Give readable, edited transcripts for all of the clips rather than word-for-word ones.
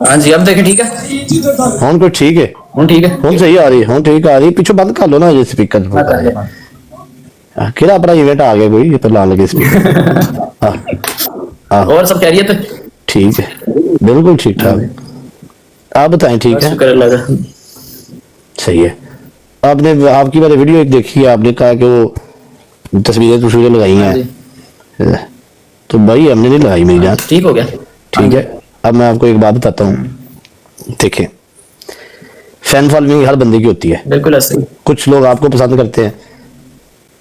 हाँ जी, अब देखें ठीक है। हुन कोई ठीक है, ठीक है, हुन सही आ रही है, हुन ठीक आ रही है। पीछे बंद कर लो ना ये स्पीकर। केड़ा अपना इवेंट आ गया कोई, ये तो लान लगे स्पीकर। और सब खैरियत है? ठीक है, बिल्कुल ठीक ठाक। आप बताएं ठीक है? शुक्र अल्लाह का। सही है। आपने आपकी मैंने वीडियो एक देखी है, आपने कहा कि वो तस्वीरें लगाई हैं, तो भाई हमने नहीं लगाई मेरी जान। ठीक हो गया। ठीक है, अब मैं आपको एक बात बताता हूँ। देखें, फैन फॉलोइंग हर बंदे की होती है। बिल्कुल ऐसे ही। कुछ लोग आपको पसंद करते हैं,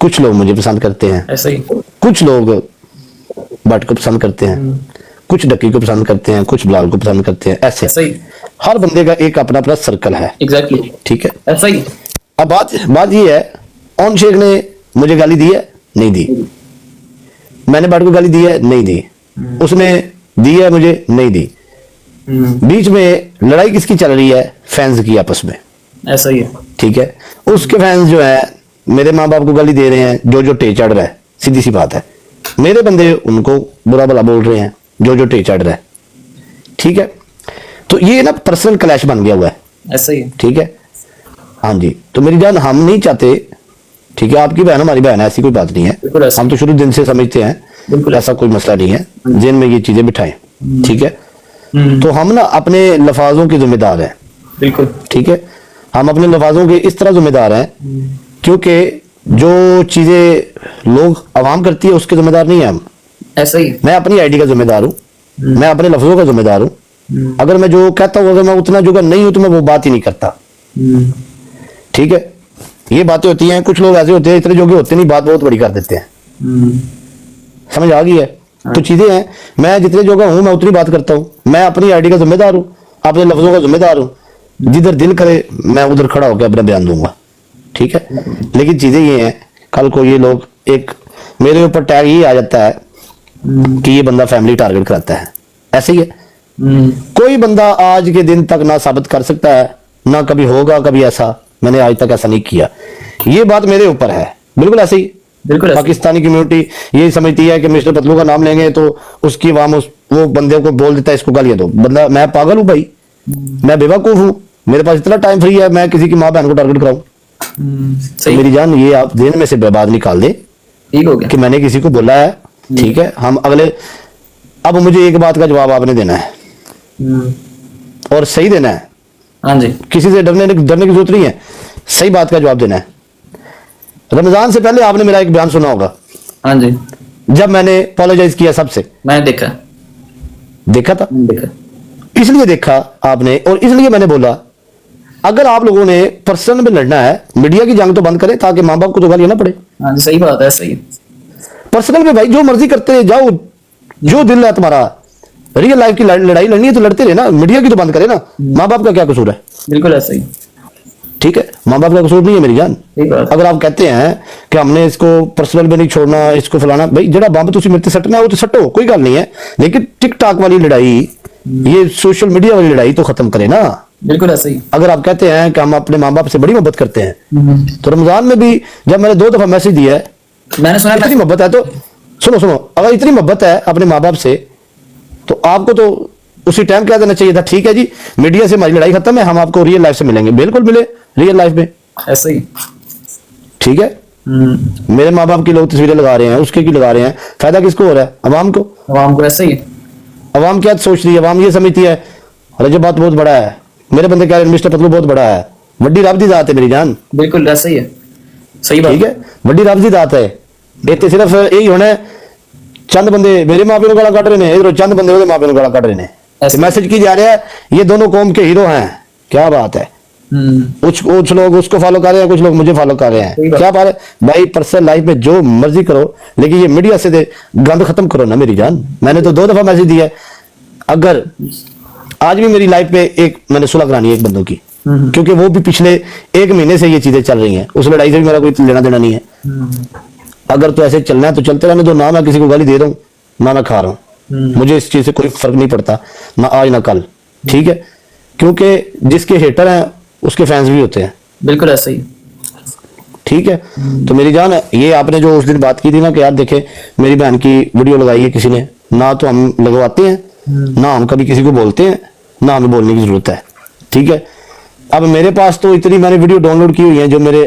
कुछ लोग मुझे पसंद करते हैं, ऐसे ही। कुछ लोग भट्ट को पसंद करते हैं, कुछ डक्की को पसंद करते हैं, कुछ बिलाल को पसंद करते हैं। ऐसे ही हर बंदे का एक अपना अपना सर्कल है। एग्जैक्टली। ठीक है, ऐसा ही। अब बात ये है, ऑन शेख ने मुझे गाली दी है? नहीं दी। मैंने भट्ट को गाली दी है? नहीं दी। उसने दी है मुझे? नहीं दी। बीच में लड़ाई किसकी चल रही है? फैंस की आपस में। ऐसा ही है। ठीक है, उसके फैंस जो है मेरे माँ बाप को गाली दे रहे हैं, जो टे चढ़ रहा है। सीधी सी बात है, मेरे बंदे उनको बुरा भला बोल रहे हैं, जो टे चढ़ रहा है। ठीक है, तो ये ना पर्सनल क्लैश बन गया हुआ है। ऐसा ही। ठीक है, हाँ जी। तो मेरी जान, हम नहीं चाहते, ठीक है, आपकी बहन हमारी बहन है, ऐसी कोई बात नहीं है। हम तो शुरू दिन से समझते हैं, ऐसा कोई मसला नहीं है, जिन में ये चीजें बिठाएं। ठीक है, तो हम ना अपने लफाजों के जिम्मेदार हैं। बिल्कुल। ठीक है, हम अपने लफाजों के इस तरह जिम्मेदार हैं, क्योंकि जो चीजें लोग आवाम करती है उसके जिम्मेदार नहीं है हम। ऐसा ही। मैं अपनी आईडी का जिम्मेदार हूँ, मैं अपने लफ्जों का जिम्मेदार हूँ। अगर मैं जो कहता हूँ, अगर मैं उतना जोगा नहीं हूं तो मैं वो बात ही नहीं करता। ठीक है, ये बातें होती हैं, कुछ लोग ऐसे होते हैं इतने जोगे होते नहीं, बात बहुत बड़ी कर देते हैं। समझ आ गई है? तो चीजें हैं, मैं जितने जोगा हूं मैं उतनी बात करता हूं। मैं अपनी आईडी का जिम्मेदार हूं, अपने लफ्जों का जिम्मेदार हूं। जिधर दिल करे मैं उधर खड़ा होकर अपना बयान दूंगा। ठीक है, लेकिन चीजें ये हैं, कल को ये लोग एक मेरे ऊपर टैग ये आ जाता है कि ये बंदा फैमिली टारगेट कराता है। ऐसे ही है, कोई बंदा आज के दिन तक ना साबित कर सकता है, ना कभी होगा कभी ऐसा। मैंने आज तक ऐसा नहीं किया, ये बात मेरे ऊपर है। बिल्कुल ऐसे ही। बिल्कुल। पाकिस्तानी कम्युनिटी ये समझती है कि मिस्टर पतलू का नाम लेंगे तो उसकी आवाम वो बंदे को बोल देता है इसको गालियां दो। बंदा, मैं पागल हूं भाई? मैं बेवकूफ हूं? मेरे पास इतना टाइम फ्री है मैं किसी की माँ बहन को टारगेट कराऊं? तो मेरी जान, ये आप दिन में से बात निकाल दे। ठीक हो गया कि मैंने किसी को बोला है। ठीक है, हम अगले, अब मुझे एक बात का जवाब आपने देना है और सही देना है। हाँ जी। किसी से डरने की जरूरत नहीं है, सही बात का जवाब देना है। रमजान से पहले आपने मेरा एक बयान सुना होगा। हाँ जी। जब मैंने अपोलोजाइज किया सबसे, मैंने देखा था। देखा। इसलिए देखा आपने, और इसलिए मैंने बोला अगर आप लोगों ने पर्सनल में लड़ना है, मीडिया की जंग तो बंद करें ताकि माँ बाप को तो गालियां ना पड़े। हाँ जी, सही बात है। सही। पर्सनल में भाई जो मर्जी करते जाओ, जो दिल है तुम्हारा। रियल लाइफ की लड़ाई लड़नी है तो लड़ते रहे ना, मीडिया की तो बंद करे ना। माँ बाप का क्या कसूर है? बिल्कुल ऐसा ही। ठीक है, माँ बाप का कसूर नहीं है मेरी जान। अगर आप कहते हैं कि हमने इसको पर्सनल में नहीं छोड़ना, इसको फलाना, भाई जरा बंब तुम मेरे सटना है वो तो सटो, कोई गल नहीं है। लेकिन टिक टाक वाली लड़ाई, ये सोशल मीडिया वाली लड़ाई तो खत्म करे ना। बिल्कुल ऐसा ही। अगर आप कहते हैं कि हम अपने माँ बाप से बड़ी मोहब्बत करते हैं, तो रमजान में भी जब मैंने 2 दफा मैसेज दिया है, मैंने सुना इतनी मोहब्बत है तो सुनो, अगर इतनी मोहब्बत है अपने माँ बाप से तो आपको तो उसी टाइम कह देना चाहिए था, ठीक है जी मीडिया से हमारी लड़ाई खत्म है, हम आपको रियल लाइफ से मिलेंगे। बिल्कुल मिले रियल लाइफ में। ऐसे ही। ठीक है, मेरे माँ बाप की लोग तस्वीरें लगा रहे हैं, उसके की लगा रहे हैं, फायदा किसको हो रहा है? अवाम को। अवाम को। ऐसे ही। अवाम क्या सोच रही है? अवाम ये समझती है रजब बात बहुत बड़ा है, मेरे बंदे कह रहे हैं मिस्टर पतलू बहुत बड़ा है। वड्डी रब दी दात है मेरी जान। बिल्कुल ऐसा ही है। सही बात। ठीक है, वड्डी रब दी दात है। इतने सिर्फ यही होना है, चंद बंदे मेरे माँ प्यो गाला कट रहे हैं, इधर चंद बंदे माँ प्यो गाला कट रहे हैं। मैसेज की जा रहा है ये दोनों कौम के हीरो हैं। क्या बात है? कुछ लोग उसको फॉलो कर रहे हैं, कुछ लोग मुझे फॉलो कर रहे हैं। क्या बात है भाई? पर्सनल लाइफ में जो मर्जी करो, लेकिन ये मीडिया से गंद खत्म करो ना मेरी जान। मैंने तो 2 दफा मैसेज दिया है। अगर आज भी मेरी लाइफ पे एक मैंने सुलह करानी है एक बंदों की, क्योंकि वो भी पिछले 1 महीने से ये चीजें चल रही हैं, उस लड़ाई से भी मेरा कोई लेना देना नहीं है। अगर तो ऐसे चलना है तो चलते रहने दो, ना मैं किसी को गाली दे रहा हूँ ना मैं खा रहा हूँ। मुझे इस चीज से कोई फर्क नहीं पड़ता, ना आज ना कल। ठीक है, क्योंकि जिसके हेटर हैं उसके फैंस भी होते हैं। बिल्कुल ऐसा ही। ठीक है, तो मेरी जान, ये आपने जो उस दिन बात की थी ना कि यार देखे मेरी बहन की वीडियो लगाई है किसी ने, ना तो हम लगवाते हैं ना हम कभी किसी को बोलते हैं, नाम भी बोलने की जरूरत है। ठीक है, अब मेरे पास तो इतनी मैंने वीडियो डाउनलोड की हुई है जो मेरे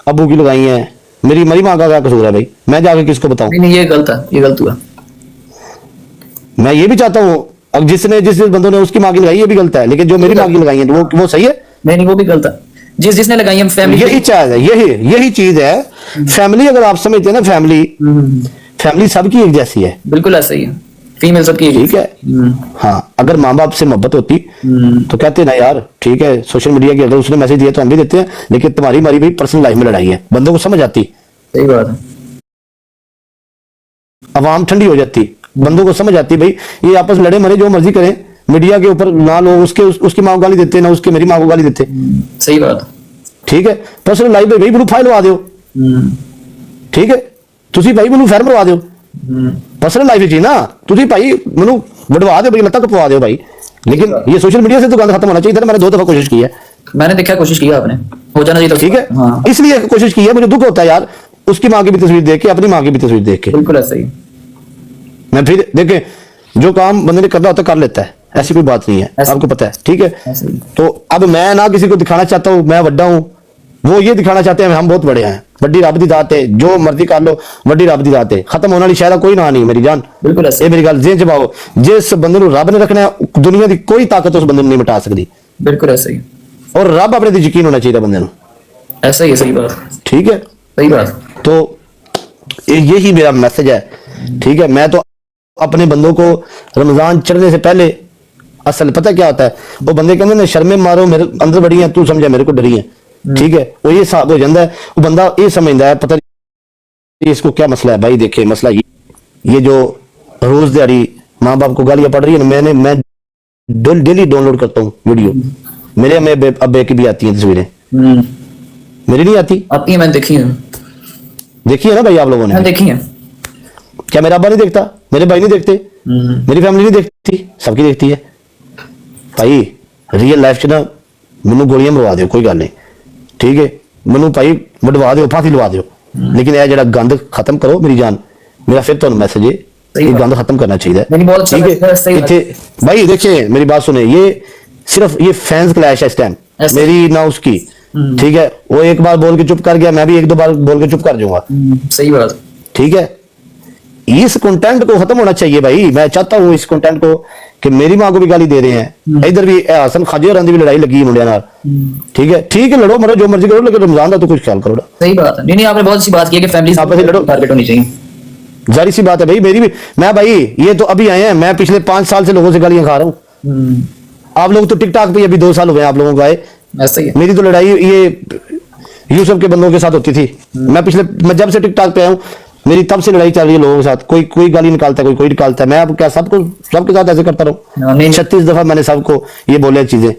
अबू की लगाई हैं। मेरी मरी माँ का क्या कसूर है भाई, मैं जाके किसको बताऊं? नहीं नहीं, ये गलत है, ये गलत हुआ। मैं ये भी चाहता हूँ, अब जिस बंदों ने उसकी माँ की लगाई ये भी गलत है, लेकिन जो मेरी माँ की लगाई है वो सही है। नहीं नहीं, वो भी गलत है। जिसने लगाई है फैमिली, यही चाह है, यही चीज है। फैमिली अगर आप समझते हैं ना, फैमिली सबकी एक जैसी है। बिल्कुल ऐसा ही है, फीमेल सबकी एक ही। ठीक है। हाँ, अगर माँ बाप से मोहब्बत होती तो कहते ना यार ठीक है, सोशल मीडिया की अगर उसने मैसेज दिया तो हम भी देते हैं, लेकिन तुम्हारी हमारी भी पर्सनल लाइफ में लड़ाई है, बंदों को समझ आती, सही बात है। अवाम ठंडी हो जाती, बंदों को समझ आती भाई ये आपस में लड़े मरे जो मर्जी करें, मीडिया के ऊपर ना लोग उसकी माँ को गाली देते ना उसके मेरी माँ को गाली देते। सही बात है। ठीक है, पर्सनल लाइफ में भाई ਮੈਨੂੰ फाइल लवा ਦਿਓ। ठीक है, ਤੁਸੀਂ ਭਾਈ ਮੈਨੂੰ ਫੈਰ ਮਰਵਾ ਦਿਓ। पर्सनल लाइफ जी ना, ਤੁਸੀਂ ਭਾਈ ਮੈਨੂੰ ਵਡਵਾ ਦਿਓ ਭਾਈ, ਲੱਤਾਂ ਕਪਵਾ ਦਿਓ भाई, लेकिन ये सोशल मीडिया से तो गंद खत्म होना चाहिए था। मैंने 2 दफा कोशिश की है, मैंने देखा, कोशिश की आपने, हो जाना चाहिए। ठीक है, हाँ, इसलिए कोशिश की है। मुझे दुख होता है यार उसकी माँ की भी तस्वीर देख के, अपनी माँ की भी तस्वीर देख के। बिल्कुल ऐसा ही। मैं फिर देखे जो काम बंदे ने करना होता कर लेता है, ऐसी कोई बात नहीं है, आपको पता है। ठीक है, ऐसा ही। तो अब मैं ना किसी को दिखाना चाहता हूँ मैं बड़ा हूँ, वो ये दिखाना चाहते हैं हम बहुत बड़े हैं। वड्डी रब दी दात है, जो मर्जी कर लो, वड्डी रब दी दात है, खत्म होने वाली शायद कोई ना नहीं मेरी जान। बिल्कुल ऐसा। ये मेरी गल जेन च पाओ, जिस बंदे ਨੂੰ रब ने रखना है, दुनिया की कोई ताकत उस बंदे ਨੂੰ नहीं मिटा सकती। बिल्कुल ऐसा ही। और रब अपने ते यकीन होना चाहिए बंदे ਨੂੰ। ऐसा ही है, सही बात। ठीक है, सही बात। तो यही मेरा मैसेज है। ठीक है, मैं तो अपने बंदों को रमजान चढ़ने से पहले, असल पता क्या होता है, वो बंदे कहते हैं शर्मे मारो मेरे अंदर बड़ी है, तू समझा मेरे को डरी है। ठीक है, वो ये हिसाब हो जाता है, वो बंदा ये समझता है पता नहीं इसको क्या मसला है। भाई देखे मसला ये जो रोज दिहाड़ी माँ बाप को गालियां पड़ रही है ना, मैं डेली डाउनलोड करता हूँ वीडियो, मेरे अम्मे अब्बे की भी आती हैं तस्वीरें, मेरी नहीं आती। आपकी मैंने देखी है। देखी है ना भाई आप लोगों ने? देखी है। क्या मेरा अब्बा नहीं देखता, मेरे भाई नहीं देखते, मेरी फैमिली नहीं देखती? सबकी देखती है भाई। रियल लाइफ च ना मैनू गोलियां मरवा दो, कोई गल नहीं। ठीक है, मैनू भाई वडवा दो, फांसी लवा दो, लेकिन यह जरा गंद खत्म करो मेरी जान। मेरा फिर तो मैसेज है, ये गंद खत्म करना चाहिए। ठीक है भाई, देखिए मेरी बात सुने, ये सिर्फ ये फैंस क्लैश है इस टाइम, मेरी ना उसकी। ठीक है, वो एक बार बोल के चुप कर गया, मैं भी 1-2 बार बोल के चुप कर जाऊंगा। सही बात। ठीक है, इस कंटेंट को खत्म होना चाहिए भाई। मैं चाहता हूँ इस कंटेंट को कि मेरी माँ को भी गाली दे रहे हैं, इधर भी हसन खाजे और भी लड़ाई लगी है मुंडिया नाल। ठीक है, लड़ो मरो जो मर्जी करो, लेकिन रमजान का तो कुछ ख्याल करो। सही बात है। नहीं आपने बहुत अच्छी बात की है कि फैमिली आपस में लड़ो, टारगेट होनी चाहिए। जारी सी बात है भाई, मेरी भी, मैं भाई ये तो अभी आए हैं, मैं पिछले 5 साल से लोगों से गालियां खा रहा हूँ। आप लोग तो टिकटॉक पे अभी 2 साल हुए आप लोगों को आए। ऐसा ही है। मेरी तो लड़ाई ये यूसुफ के बंदों के साथ होती थी। मैं जब से टिकटॉक पे आया हूँ, मेरी तब से लड़ाई चल रही है लोगों के साथ। कोई गाली निकालता है, कोई निकालता है। मैं अब क्या सबके साथ ऐसे करता रहूं? 36 दफा मैंने सबको ये बोले चीजें।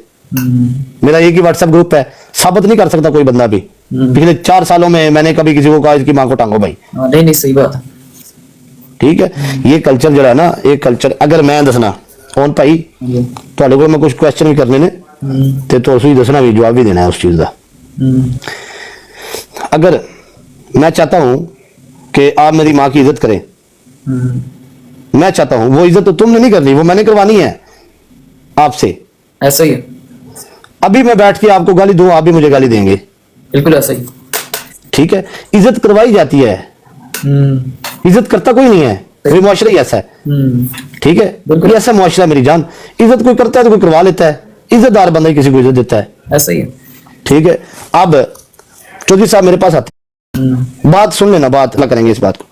मेरा एक ही व्हाट्सएप ग्रुप है, साबित नहीं कर सकता कोई बंदा भी। पिछले 4 सालों में मैंने कभी किसी को कहा इसकी मां को टांगो भाई। नहीं सही बात है। ठीक है, ये कल्चर जो है ना, ये कल्चर अगर मैं दसना कौन भाई ਤੁਹਾਡੇ ਕੋਲ मैं कुछ क्वेश्चन भी करने ने ते तो उसी दसना भी, जवाब भी देना है उस चीज का। अगर मैं चाहता हूं कि आप मेरी माँ की इज्जत करें, मैं चाहता हूं, वो इज्जत तो तुमने नहीं करनी, वो मैंने करवानी है आपसे। ऐसा ही है। अभी मैं बैठ के आपको गाली दूं, आप भी मुझे गाली देंगे। बिल्कुल ऐसा ही। ठीक है, इज्जत करवाई जाती है, इज्जत करता कोई नहीं है, कोई मुआशरा ही ऐसा है। ठीक है, बिल्कुल ऐसा मुआशरा मेरी जान। इज्जत कोई करता है तो कोई करवा लेता है, इज्जतदार बंदा ही किसी को इज्जत देता है। ऐसा ही है। ठीक है, अब चौधरी साहब मेरे पास आते, बात सुन लेना, बात ना करेंगे इस बात को।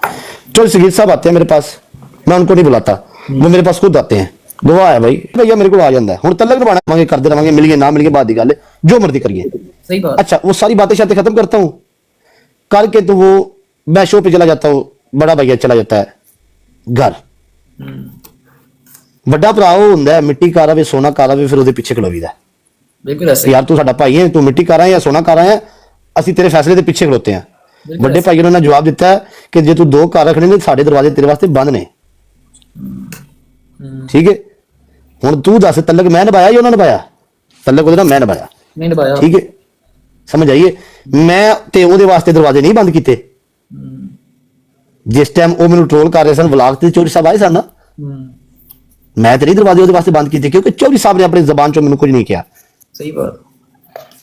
चौधरी सगीर साहब आते हैं मेरे पास, मैं उनको नहीं बुलाता, वो मेरे पास खुद आते हैं। गवाह है भाई, भैया मेरे को आ जाता है हूं तलक निभाना करते रहांगे, मिलिए ना मिलिए बात की गल, जो मर्जी करिए। सही बात। अच्छा, वो सारी बातें शातें खत्म करता हूँ करके, तो वो मैं शो पे चला जाता हूँ, बड़ा भैया चला जाता है घर। बड़ा भरा होंगे मिट्टी कार आवे सोना कार आवे, फिर उसके पीछे खलोवीदा। बिल्कुल ऐसे यार तू साडा भाई है, तू मिट्टी कार है या सोना कार है, असि तेरे फैसले के पीछे खलोते हैं। बड़े भाई ने जवाब दिता है कि जे तू 2 कार रखने ने, साडे दरवाजे तेरे वास्ते बंद ने। ठीक है, हुण तू दस तलक मैं निभाया या उन्होंने निभाया? तलक उहदे नाल मैं निभाया, नहीं निभाया। ठीक है, समझ आइए, मैं ते उहदे वास्ते दरवाजे नहीं बंद कीते। जिस टाइम वो मैनू ट्रोल कर रहे सन व्लॉग ते, चौधरी साहब आए सन ना, मैं तो नहीं दरवाजे ਉਹਦੇ ਵਾਸਤੇ ਬੰਦ ਕੀਤੇ ਕਿਉਂਕਿ ਚੌਧਰੀ ਸਾਹਿਬ ਨੇ ਆਪਣੀ ਜ਼ਬਾਨ ਚੋਂ ਮੈਨੂੰ ਕੁਝ ਨਹੀਂ ਕਿਹਾ। सही बात।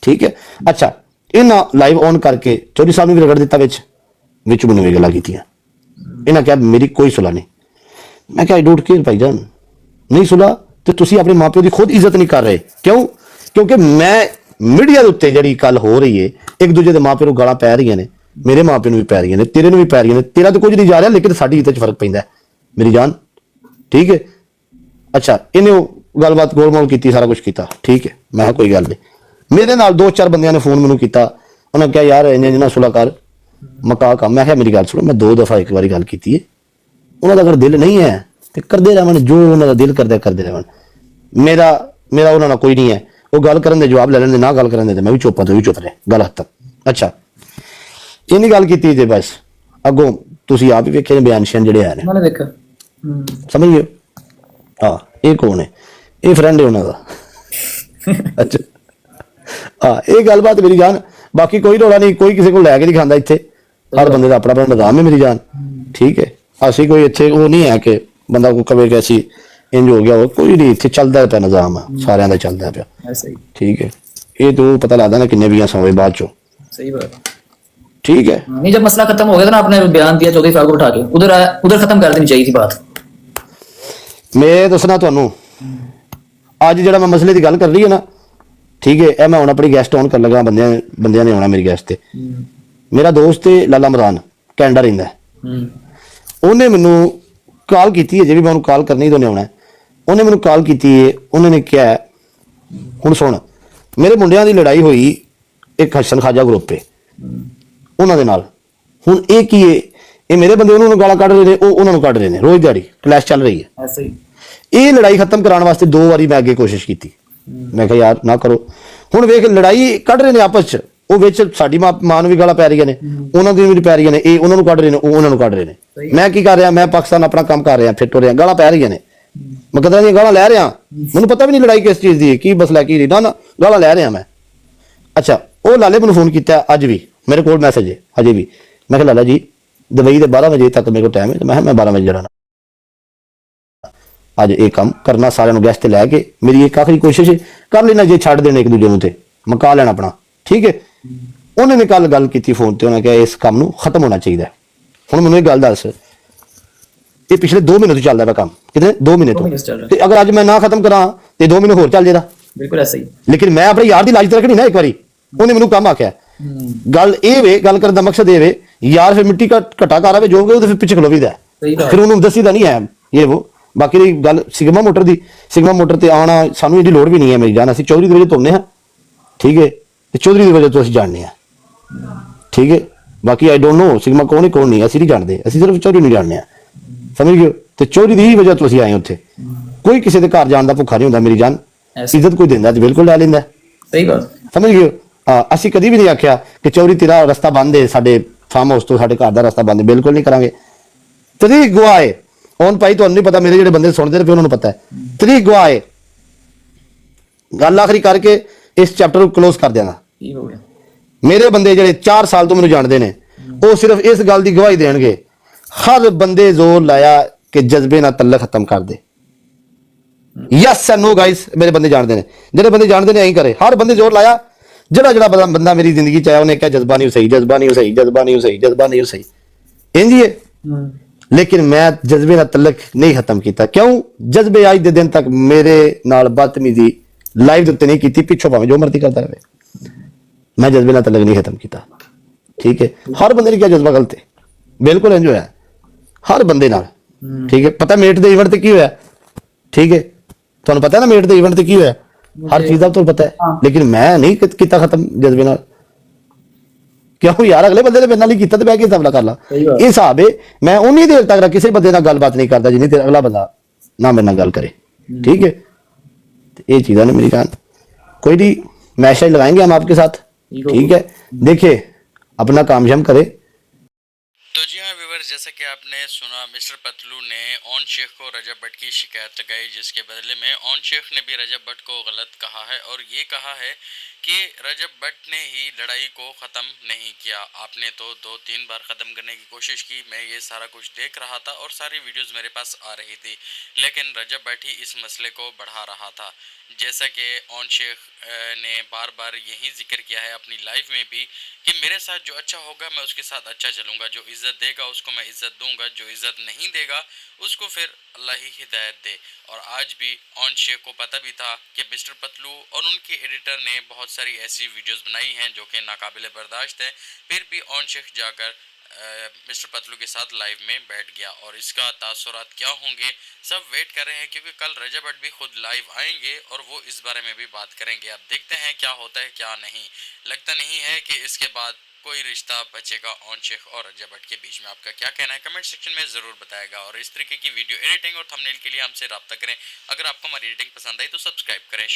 ਠੀਕ ਹੈ। ਅੱਛਾ ਇਹਨਾਂ ਲਾਈਵ ਔਨ ਕਰਕੇ ਚੌਧਰੀ ਸਾਹਿਬ ਨੇ ਵੀ ਰਗੜ ਦਿੱਤਾ ਵਿੱਚ ਮੈਨੂੰ ਵੀ ਗੱਲਾਂ ਕੀਤੀਆਂ। ਇਹਨਾਂ ਕਿਹਾ ਮੇਰੀ ਕੋਈ ਸੁਲਾ ਨਹੀਂ। ਮੈਂ ਕਿਹਾ ਆਈ ਡੋਂਟ ਕੇਅਰ ਭਾਈਜਾਨ, ਨਹੀਂ ਸੁਲਾ ਤੇ ਤੁਸੀਂ ਆਪਣੇ ਮਾਪਿਓ ਦੀ ਖੁਦ ਇੱਜ਼ਤ ਨਹੀਂ ਕਰ ਰਹੇ। ਕਿਉਂ? ਕਿਉਂਕਿ ਮੈਂ ਮੀਡੀਆ ਦੇ ਉੱਤੇ ਜਿਹੜੀ ਗੱਲ ਹੋ ਰਹੀ ਹੈ, ਇੱਕ ਦੂਜੇ ਦੇ ਮਾਪਿਓ ਨੂੰ ਗਾਲਾਂ ਪੈ ਰਹੀਆਂ ਨੇ, ਮੇਰੇ ਮਾਪਿਓ ਨੂੰ ਵੀ ਪੈ ਰਹੀਆਂ ਨੇ, ਤੇਰੇ ਨੂੰ ਵੀ ਪੈ ਰਹੀਆਂ ਨੇ। ਤੇਰਾ ਤਾਂ ਕੁਝ ਨਹੀਂ ਜਾ ਰਿਹਾ, ਲੇਕਿਨ ਸਾਡੀ ਇੱਜ਼ਤ 'ਚ ਫਰਕ ਪੈਂਦਾ ਮੇਰੀ ਜਾਨ। ਠੀਕ ਹੈ। ਅੱਛਾ ਇਹਨੇ ਉਹ ਗੱਲਬਾਤ ਗੋਲਮੋਲ ਕੀਤੀ, ਸਾਰਾ ਕੁਝ ਕੀਤਾ। ਠੀਕ ਹੈ। ਮੈਂ ਕਿਹਾ ਕੋਈ ਗੱਲ ਨਹੀਂ। ਮੇਰੇ ਨਾਲ 2-4 ਬੰਦਿਆਂ ਨੇ ਫੋਨ ਮੈਨੂੰ ਕੀਤਾ, ਉਹਨਾਂ ਕਿਹਾ ਯਾਰ ਇੰਨੇ ਨਾ ਸੁਲਾ ਕਰ ਮਕਾ ਕੰਮ। ਮੈਂ ਕਿਹਾ ਮੇਰੀ ਗੱਲ ਸੁਣੋ, ਮੈਂ 2 ਦਫਾ ਇੱਕ ਵਾਰੀ ਗੱਲ ਕੀਤੀ ਹੈ, ਉਹਨਾਂ ਦਾ ਅਗਰ ਦਿਲ ਨਹੀਂ ਹੈ ਤੇ ਕਰਦੇ ਰਹਿਣ, ਜੋ ਉਹਨਾਂ ਦਾ ਦਿਲ ਕਰਦਾ ਕਰਦੇ ਰਹਿਣ। ਮੇਰਾ ਉਹਨਾਂ ਨਾਲ ਕੋਈ ਨਹੀਂ ਹੈ। ਉਹ ਗੱਲ ਕਰਨ ਦੇ ਜਵਾਬ ਲੈ ਲੈਂਦੇ, ਨਾ ਗੱਲ ਕਰਨ ਦੇ ਤੇ ਮੈਂ ਵੀ ਚੁੱਪ ਤੇ ਵੀ ਚੁੱਪ ਰਹੇ, ਗੱਲ ਖਤਮ। ਅੱਛਾ ਇੰਨੀ ਗੱਲ ਕੀਤੀ ਤੇ ਬਸ ਅੱਗੋਂ ਤੁਸੀਂ ਆਪ ਹੀ ਵੇਖੇ ਨੇ ਬਿਆਨ ਸ਼ਿਆਨ ਜਿਹੜੇ ਆਏ ਨੇ, मैंने देखा। ਸਮਝ ਗਏ? ਹਾਂ ਇਹ ਕੌਣ ਹੈ? ਇਹ ਫਰੈਂਡ ਹੈ ਉਹਨਾਂ ਦਾ। ਅੱਛਾ ਹਾਂ ਇਹ ਗੱਲਬਾਤ ਮੇਰੀ ਜਾਨ। ਬਾਕੀ ਕੋਈ ਰੌਲਾ ਨਹੀਂ, ਕੋਈ ਕਿਸੇ ਕੋਲ ਲੈ ਕੇ ਨਹੀਂ ਖਾਂਦਾ ਇੱਥੇ। ਹਰ ਬੰਦੇ ਦਾ ਆਪਣਾ ਆਪਣਾ ਨਿਜ਼ਾਮ ਹੈ ਮੇਰੀ ਜਾਨ। ਠੀਕ ਹੈ। ਅਸੀਂ ਕੋਈ ਇੱਥੇ ਉਹ ਨਹੀਂ ਹੈ ਕਿ ਬੰਦਾ ਕੋਈ ਕਵੇ ਕਿ ਅਸੀਂ ਇੰਜ ਹੋ ਗਿਆ, ਉਹ ਕੋਈ ਨਹੀਂ। ਇੱਥੇ ਚੱਲਦਾ ਪਿਆ ਨਿਜ਼ਾਮ, ਸਾਰਿਆਂ ਦਾ ਚੱਲਦਾ ਪਿਆ। ऐसा ही। ਠੀਕ ਹੈ। ਇਹ ਤੋਂ ਪਤਾ ਲੱਗਦਾ ਨਾ ਕਿੰਨੇ ਵੀਆਂ ਸੌਵੇਂ ਬਾਅਦ ਚੋਂ। सही बात। ठीक है। नहीं जब मसला खत्म हो गया था ना, आपने बयान दिया चौधरी साहब को उठा के उधर खत्म कर देनी चाहिए थी बात। मैं दसना ਤੁਹਾਨੂੰ ਅੱਜ ਜਿਹੜਾ ਮੈਂ ਮਸਲੇ ਦੀ ਗੱਲ ਕਰ ਰਹੀ ਹਾਂ ਨਾ, ਠੀਕ ਹੈ, ਇਹ ਮੈਂ ਹੁਣ ਆਪਣੀ ਗੈਸਟ ਆਨ ਕਰ ਲਗਾ। ਬੰਦਿਆਂ ਨੇ ਆਉਣਾ ਮੇਰੀ ਗੈਸਟ ਤੇ। ਮੇਰਾ ਦੋਸਤ ਹੈ ਲਾਲਾ ਮਰਾਨ, ਕੈਨੇਡਾ ਰਹਿੰਦਾ। ਉਹਨੇ ਮੈਨੂੰ ਕਾਲ ਕੀਤੀ ਹੈ, ਜੇ ਵੀ ਮੈਂ ਉਹਨੂੰ ਕਾਲ ਕਰਨੀ ਤਾਂ ਉਹਨੇ ਆਉਣਾ। ਉਹਨੇ ਮੈਨੂੰ ਕਾਲ ਕੀਤੀ ਹੈ, ਉਹਨਾਂ ਨੇ ਕਿਹਾ ਹੁਣ ਸੁਣ, ਮੇਰੇ ਮੁੰਡਿਆਂ ਦੀ ਲੜਾਈ ਹੋਈ ਇੱਕ ਹਸਨ ਖਾਜਾ ਗਰੁੱਪ ਤੇ ਉਹਨਾਂ ਦੇ ਨਾਲ। ਹੁਣ ਇਹ ਕੀ ਹੈ? ਇਹ ਮੇਰੇ ਬੰਦੇ ਉਹਨਾਂ ਨੂੰ ਗਾਲਾਂ ਕੱਢ ਰਹੇ ਨੇ, ਉਹ ਉਹਨਾਂ ਨੂੰ ਕੱਢ ਰਹੇ ਨੇ, ਰੋਜ਼ ਦਿਹਾੜੀ ਕਲੈਸ਼ ਚੱਲ ਰਹੀ ਹੈ। ऐसे ही। ਇਹ ਲੜਾਈ ਖਤਮ ਕਰਾਉਣ ਵਾਸਤੇ 2 ਵਾਰੀ ਮੈਂ ਅੱਗੇ ਕੋਸ਼ਿਸ਼ ਕੀਤੀ। ਮੈਂ ਕਿਹਾ ਯਾਰ ਨਾ ਕਰੋ। ਹੁਣ ਵੇਖ ਲੜਾਈ ਕੱਢ ਰਹੇ ਨੇ ਆਪਸ 'ਚ, ਉਹ ਵਿੱਚ ਸਾਡੀ ਮਾਂ ਨੂੰ ਵੀ ਗਾਲਾਂ ਪੈ ਰਹੀਆਂ ਨੇ, ਉਹਨਾਂ ਦੀ ਵੀ ਪੈ ਰਹੀਆਂ ਨੇ। ਇਹ ਉਹਨਾਂ ਨੂੰ ਕੱਢ ਰਹੇ ਨੇ, ਉਹ ਉਹਨਾਂ ਨੂੰ ਕੱਢ ਰਹੇ ਨੇ। ਮੈਂ ਕੀ ਕਰ ਰਿਹਾ? ਮੈਂ ਪਾਕਿਸਤਾਨ ਆਪਣਾ ਕੰਮ ਕਰ ਰਿਹਾ, ਫਿੱਟ ਹੋ ਰਿਹਾ, ਗਾਲਾਂ ਪੈ ਰਹੀਆਂ ਨੇ, ਮੈਂ ਕਦਾਂ ਦੀਆਂ ਗਾਲਾਂ ਲੈ ਰਿਹਾ। ਮੈਨੂੰ ਪਤਾ ਵੀ ਨਹੀਂ ਲੜਾਈ ਕਿਸ ਚੀਜ਼ ਦੀ ਹੈ, ਕੀ ਮਸਲਾ ਕੀ ਨਹੀਂ, ਨਾ ਗਾਲਾਂ ਲੈ ਰਿਹਾ ਮੈਂ। ਅੱਛਾ ਉਹ ਲਾਲੇ ਮੈਨੂੰ ਫੋਨ ਕੀਤਾ ਅੱਜ ਵੀ, ਮੇਰੇ ਕੋਲ ਮੈਸੇਜ ਹੈ ਅਜੇ ਵੀ। ਮੈਂ ਕਿਹਾ ਲਾਲਾ ਜੀ ਦੁਬਈ ਦੇ 12 ਵਜੇ ਤੱਕ ਮੇਰੇ ਕੋਲ ਟਾਈਮ ਹੈ। ਮੈਂ ਕਿਹਾ ਮੈਂ 12 ਵਜੇ ਜਾਣਾ ਅੱਜ, ਇਹ ਕੰਮ ਕਰਨਾ ਸਾਰਿਆਂ ਨੂੰ ਗੈਸਟ ਤੇ ਲੈ ਕੇ। ਮੇਰੀ ਇੱਕ ਆਖਰੀ ਕੋਸ਼ਿਸ਼ ਹੈ, ਕਰ ਲੈਣਾ ਜੇ ਛੱਡ ਦੇਣੇ ਇੱਕ ਦੂਜੇ ਨੂੰ ਤੇ ਮੁਕਾ ਲੈਣਾ ਆਪਣਾ। ਠੀਕ ਹੈ। ਉਹਨੇ ਨੇ ਕੱਲ ਗੱਲ ਕੀਤੀ ਫੋਨ ਤੇ, ਉਹਨੇ ਕਿਹਾ ਇਸ ਕੰਮ ਨੂੰ ਖਤਮ ਹੋਣਾ ਚਾਹੀਦਾ। ਹੁਣ ਮੈਨੂੰ ਇਹ ਗੱਲ ਦੱਸ, ਇਹ ਪਿਛਲੇ 2 ਮਹੀਨੇ ਤੋਂ ਚੱਲਦਾ ਪਿਆ ਕੰਮ, ਕਿਤੇ 2 ਮਹੀਨੇ ਤੋਂ, ਤੇ ਅਗਰ ਅੱਜ ਮੈਂ ਨਾ ਖਤਮ ਕਰਾਂ ਤੇ 2 ਮਹੀਨੇ ਹੋਰ ਚੱਲ ਜਾਏਗਾ। बिल्कुल ऐसा ही। ਲੇਕਿਨ ਮੈਂ ਆਪਣੇ ਯਾਰ ਦੀ ਲਾਜ ਰੱਖਣੀ ਨਾ। ਇੱਕ ਵਾਰੀ ਉਹਨੇ ਮੈਨੂੰ ਕੰਮ ਆਖਿਆ, ਗੱਲ ਇਹ ਵੇ, ਗੱਲ ਕਰਨ ਦਾ ਮਕਸਦ ਇਹ ਵੇ ਯਾਰ ਫਿਰ ਮਿੱਟੀ ਘਟਾ ਕਰ ਆਵੇ ਜੋ ਉਹਦੇ ਫਿਰ ਪਿੱਛੇ ਖਲੋਵੀਦਾ, ਫਿਰ ਉਹਨੂੰ ਦੱਸੀਦਾ ਨਹੀਂ ਹੈ ਇਹ ਉਹ। ਬਾਕੀ ਦੀ ਗੱਲ ਸਿਗਮਾ ਮੋਟਰ ਦੀ, ਸਿਗਮਾ ਮੋਟਰ ਤੇ ਆਉਣਾ ਸਾਨੂੰ ਇਹਦੀ ਲੋੜ ਵੀ ਨਹੀਂ ਹੈ ਮੇਰੀ ਜਾਨ। ਅਸੀਂ ਚੌਧਰੀ ਦੀ ਵਜ੍ਹਾ ਤੋਂ ਆਉਂਦੇ ਹਾਂ। ਠੀਕ ਹੈ। ਤੇ ਚੌਧਰੀ ਦੀ ਵਜ੍ਹਾ ਤੋਂ ਅਸੀਂ ਜਾਣਦੇ ਹਾਂ। ਠੀਕ ਹੈ। ਬਾਕੀ ਆਈ ਡੋਂਟ ਨੋ ਸਿਗਮਾ ਕੌਣ ਹੈ ਕੌਣ ਨਹੀਂ, ਅਸੀਂ ਨਹੀਂ ਜਾਣਦੇ। ਅਸੀਂ ਸਿਰਫ ਚੌਧਰੀ ਨੂੰ ਜਾਣਦੇ ਹਾਂ, ਸਮਝ ਗਏ? ਤੇ ਚੌਧਰੀ ਦੀ ਹੀ ਵਜ੍ਹਾ ਤੋਂ ਅਸੀਂ ਆਏ ਉੱਥੇ। ਕੋਈ ਕਿਸੇ ਦੇ ਘਰ ਜਾਣ ਦਾ ਭੁੱਖਾ ਨਹੀਂ ਹੁੰਦਾ ਮੇਰੀ ਜਾਨ। ਇੱਜ਼ਤ ਕੋਈ ਦਿੰਦਾ ਤੇ ਬਿਲਕੁਲ ਲੈ ਲੈਂਦਾ। ਸਹੀ ਗੱਲ, ਸਮਝ ਗਏ? ਅਸੀਂ ਕਦੀ ਵੀ ਨਹੀਂ ਆਖਿਆ ਕਿ ਚੌਧਰੀ ਤੇਰਾ ਰਸਤਾ ਬੰਦ ਹੈ, ਸਾਡੇ ਫਾਰਮ ਹਾਊਸ ਤੋਂ ਸਾਡੇ ਘਰ ਦਾ ਰਸਤਾ ਬੰਦ ਹੈ, ਬਿਲਕੁਲ ਨਹੀਂ ਕਰਾਂਗੇ। ਤਰੀਕ ਗਵਾਹ ਹੈ ਹੁਣ ਭਾਈ, ਤੁਹਾਨੂੰ ਨਹੀਂ ਪਤਾ, ਮੇਰੇ ਜਿਹੜੇ ਬੰਦੇ ਸੁਣਦੇ ਨੇ ਉਹਨਾਂ ਨੂੰ ਪਤਾ ਹੈ। ਤਰੀਕ ਗਵਾਹ ਹੈ। ਗੱਲ ਆਖਰੀ ਕਰਕੇ ਇਸ ਚੈਪਟਰ ਨੂੰ ਕਲੋਜ਼ ਕਰ ਦਿਆਂਗਾ। ਕੀ ਹੋ ਗਿਆ? ਮੇਰੇ ਬੰਦੇ ਜਿਹੜੇ 4 ਸਾਲ ਤੋਂ ਮੈਨੂੰ ਜਾਣਦੇ ਨੇ, ਉਹ ਸਿਰਫ ਇਸ ਗੱਲ ਦੀ ਗਵਾਹੀ ਦੇਣਗੇ, ਹਰ ਬੰਦੇ ਜ਼ੋਰ ਲਾਇਆ ਕਿ ਜਜ਼ਬੇ ਨਾਲ ਤਲਕ ਖਤਮ ਕਰ ਦੇ। ਯਸ ਐਂਡ ਨੋ ਗਾਇਸ, ਮੇਰੇ ਬੰਦੇ ਜਾਣਦੇ ਨੇ, ਜਿਹੜੇ ਬੰਦੇ ਜਾਣਦੇ ਨੇ ਐਂ करे। ਹਰ ਬੰਦੇ ਜ਼ੋਰ ਲਾਇਆ, ਜਿਹੜਾ ਬੰਦਾ ਮੇਰੀ ਜ਼ਿੰਦਗੀ ਚ ਆਇਆ ਉਹਨੇ ਕਿਹਾ ਜਜ਼ਬਾ ਨਹੀਂ ਸਹੀ, ਜਜ਼ਬਾ ਨਹੀਂ ਸਹੀ, ਜਜ਼ਬਾ ਨਹੀਂ ਸਹੀ, ਜਜ਼ਬਾ ਨਹੀਂ ਸਹੀ, ਇੰਝ ਹੀ ਹੈ। ਲੇਕਿਨ ਮੈਂ ਜਜ਼ਬੇ ਨਾਲ ਤਲਕ ਨਹੀਂ ਖਤਮ ਕੀਤਾ। ਕਿਉਂ? ਜਜ਼ਬੇ ਅੱਜ ਦੇ ਦਿਨ ਤੱਕ ਮੇਰੇ ਨਾਲ ਬਦਤਮੀਜ਼ੀ ਲਾਈਵ ਦੇ ਉੱਤੇ ਨਹੀਂ ਕੀਤੀ, ਪਿੱਛੋਂ ਭਾਵੇਂ ਜੋ ਮਰਜ਼ੀ ਕਰਦਾ ਰਹੇ, ਮੈਂ ਜਜ਼ਬੇ ਨਾਲ ਤਲਕ ਨਹੀਂ ਖਤਮ ਕੀਤਾ। ਠੀਕ ਹੈ। ਹਰ ਬੰਦੇ ਨੇ ਕਿਹਾ ਜਜ਼ਬਾ ਗਲਤ ਹੈ, ਬਿਲਕੁਲ ਇੰਜ ਹੋਇਆ ਹਰ ਬੰਦੇ ਨਾਲ। ਠੀਕ ਹੈ। ਪਤਾ ਮੇਟ ਦੇ ਇਵੈਂਟ ਤੇ ਕੀ ਹੋਇਆ? ਠੀਕ ਹੈ। ਤੁਹਾਨੂੰ ਪਤਾ ਨਾ ਮੇਟ ਦੇ ਇਵੈਂਟ ਤੇ ਕੀ ਹੋਇਆ? ਹਰ ਚੀਜ਼ ਦਾ ਤੁਹਾਨੂੰ ਪਤਾ ਹੈ, ਲੇਕਿਨ ਮੈਂ ਨਹੀਂ ਕੀਤਾ ਖਤਮ ਜਜ਼ਬੇ ਨਾਲ। ਕਿਉਂ ਯਾਰ? ਅਗਲੇ ਬੰਦੇ ਨੇ ਮੇਰੇ ਨਾਲ ਹੀ ਕੀਤਾ ਤੇ ਮੈਂ ਕੀ ਹਿਸਾਬ ਨਾਲ ਕਰ ਲਾਂ? ਇਹ ਹਿਸਾਬ ਹੈ। ਮੈਂ ਉਨੀ ਦੇਰ ਤੱਕ ਕਿਸੇ ਬੰਦੇ ਨਾਲ ਗੱਲਬਾਤ ਨਹੀਂ ਕਰਦਾ ਜਿੰਨੀ ਦੇਰ ਅਗਲਾ ਬੰਦਾ ਨਾ ਮੇਰੇ ਨਾਲ ਗੱਲ करे। ठीक है। ये चीज़ है ना मेरी जान। कोई नहीं, मैसेज लगाएंगे हम आपके साथ। ठीक है। देखिए अपना काम शाम करे। तो जी हाँ व्यूअर, जैसा जैसा कि आपने सुना, मिस्टर पतलू ने ओन शेख को रजब भट्ट की शिकायत लगाई, जिसके बदले में ओन शेख ने भी रजब भट्ट को गलत कहा है और ये कहा है कि रजब भट्ट ने ही लड़ाई को ख़त्म नहीं किया। आपने तो 2-3 बार ख़त्म करने की कोशिश की, मैं ये सारा कुछ देख रहा था और सारी वीडियोस मेरे पास आ रही थी, लेकिन रजब भट्ट ही इस मसले को बढ़ा रहा था। जैसा कि ओन शेख ने बार बार यही जिक्र किया है अपनी लाइफ में भी कि मेरे साथ जो अच्छा होगा मैं उसके साथ अच्छा चलूँगा, जो इज़्ज़त देगा उसको मैं इज़्ज़त दूंगा, जो इज़्ज़त नहीं देगा उसको फिर अल्लाह ही हिदायत दे। और आज भी ओन शेख को पता भी था कि मिस्टर पतलू और उनके एडिटर ने बहुत सारी ऐसी वीडियोस बनाई हैं जो कि नाकाबिले बर्दाश्त है, फिर भी ओन शेख जाकर मिस्टर पतलू के साथ लाइव में बैठ गया। और इसका तासुरात क्या होंगे सब वेट कर रहे हैं, क्योंकि कल रजब भट्ट भी खुद लाइव आएंगे और वो इस बारे में भी बात करेंगे। अब देखते हैं क्या होता है क्या नहीं। लगता नहीं है कि इसके बाद कोई रिश्ता बचेगा ओन शेख और रजब भट्ट के बीच में। आपका क्या कहना है कमेंट सेक्शन में ज़रूर बताएगा। और इस तरीके की वीडियो एडिटिंग और थंबनेल के लिए हमसे रब्ता करें। अगर आपको हमारी एडिटिंग पसंद आई तो सब्सक्राइब करें।